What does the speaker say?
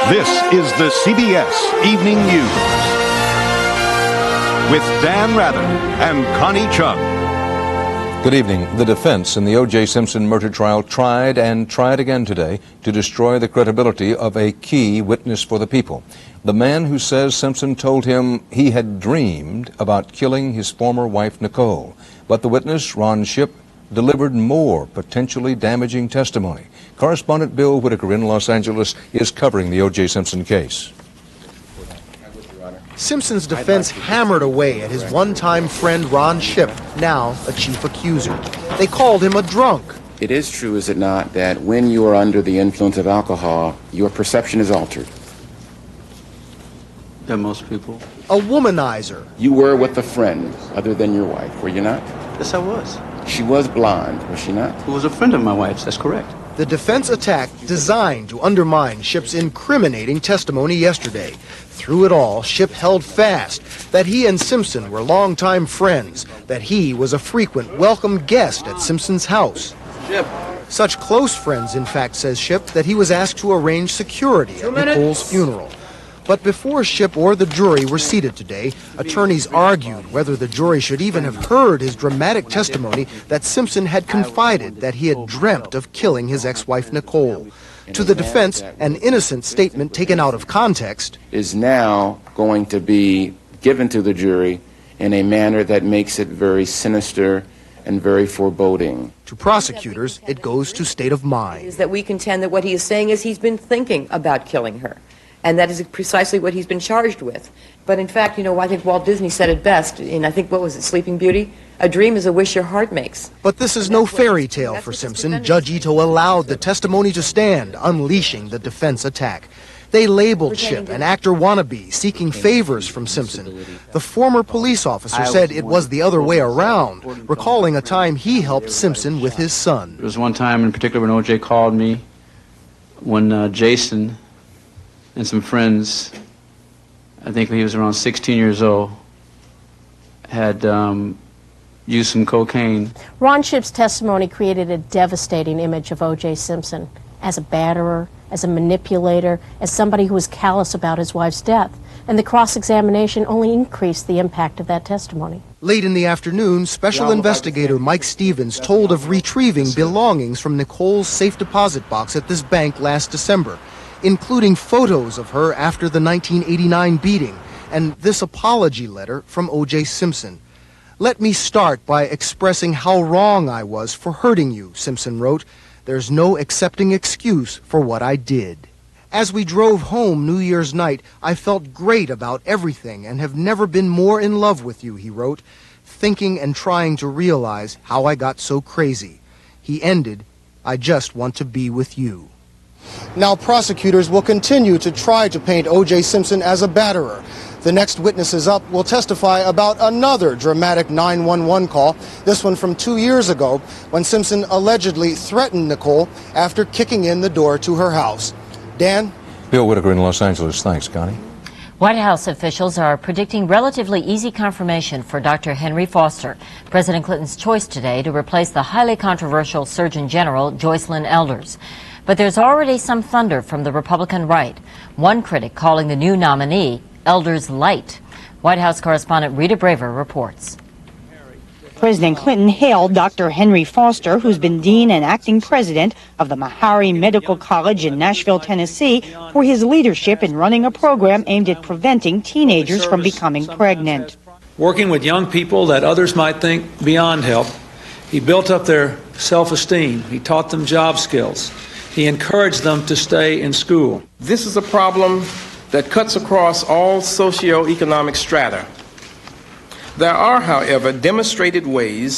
This is the CBS Evening News with Dan Rather and Connie Chung. Good evening. The defense in the O.J. Simpson murder trial tried and tried again today to destroy the credibility of a key witness for the people. The man who says Simpson told him he had dreamed about killing his former wife, Nicole. But the witness, Ron Shipp, delivered more potentially damaging testimony. Correspondent Bill Whitaker in Los Angeles is covering the O.J. Simpson case. Simpson's defense hammered away at his one-time friend Ron Shipp, now a chief accuser. They called him a drunk. It is true, is it not, that when you are under the influence of alcohol, your perception is altered? Than most people. A womanizer. You were with a friend other than your wife, were you not? Yes, I was. She was blonde, was she not? Who was a friend of my wife's, that's correct. The defense attack designed to undermine Shipp's incriminating testimony yesterday. Through it all, Shipp held fast that he and Simpson were longtime friends, that he was a frequent welcome guest at Simpson's house. Shipp. Such close friends, in fact, says Shipp, that he was asked to arrange security at Nicole's funeral. But before Shipp or the jury were seated today, attorneys argued whether the jury should even have heard his dramatic testimony that Simpson had confided that he had dreamt of killing his ex-wife Nicole. To the defense, an innocent statement taken out of context is now going to be given to the jury in a manner that makes it very sinister and very foreboding. To prosecutors, it goes to state of mind. Is that we contend that what he is saying is he's been thinking about killing her. And that is precisely what he's been charged with. But in fact, I think Walt Disney said it best in, I think, what was it, Sleeping Beauty? A dream is a wish your heart makes. But this is no fairy tale for Simpson. Judge Ito allowed the testimony to stand, unleashing the defense attack. They labeled Shipp an actor wannabe, seeking favors from Simpson. The former police officer said it was the other way around, recalling a time he helped Simpson with his son. There was one time in particular when O.J. called me, when Jason and some friends, I think he was around 16 years old, had used some cocaine. Ron Shipp's testimony created a devastating image of O.J. Simpson as a batterer, as a manipulator, as somebody who was callous about his wife's death. And the cross-examination only increased the impact of that testimony. Late in the afternoon, Special Investigator Mike Stevens told of retrieving belongings from Nicole's safe deposit box at this bank last December, including photos of her after the 1989 beating and this apology letter from O.J. Simpson. "Let me start by expressing how wrong I was for hurting you," Simpson wrote. "There's no accepting excuse for what I did. As we drove home New Year's night, I felt great about everything and have never been more in love with you," he wrote, thinking and trying to realize how I got so crazy. He ended, "I just want to be with you." Now prosecutors will continue to try to paint O.J. Simpson as a batterer. The next witnesses up will testify about another dramatic 911 call, this one from 2 years ago, when Simpson allegedly threatened Nicole after kicking in the door to her house. Dan? Bill Whitaker in Los Angeles. Thanks, Connie. White House officials are predicting relatively easy confirmation for Dr. Henry Foster, President Clinton's choice today to replace the highly controversial Surgeon General Joycelyn Elders. But there's already some thunder from the Republican right. One critic calling the new nominee Elders Light. White House correspondent Rita Braver reports. President Clinton hailed Dr. Henry Foster, who's been dean and acting president of the Meharry Medical College in Nashville, Tennessee, for his leadership in running a program aimed at preventing teenagers from becoming pregnant. Working with young people that others might think beyond help, he built up their self-esteem. He taught them job skills. He encouraged them to stay in school. This is a problem that cuts across all socioeconomic strata. There are, however, demonstrated ways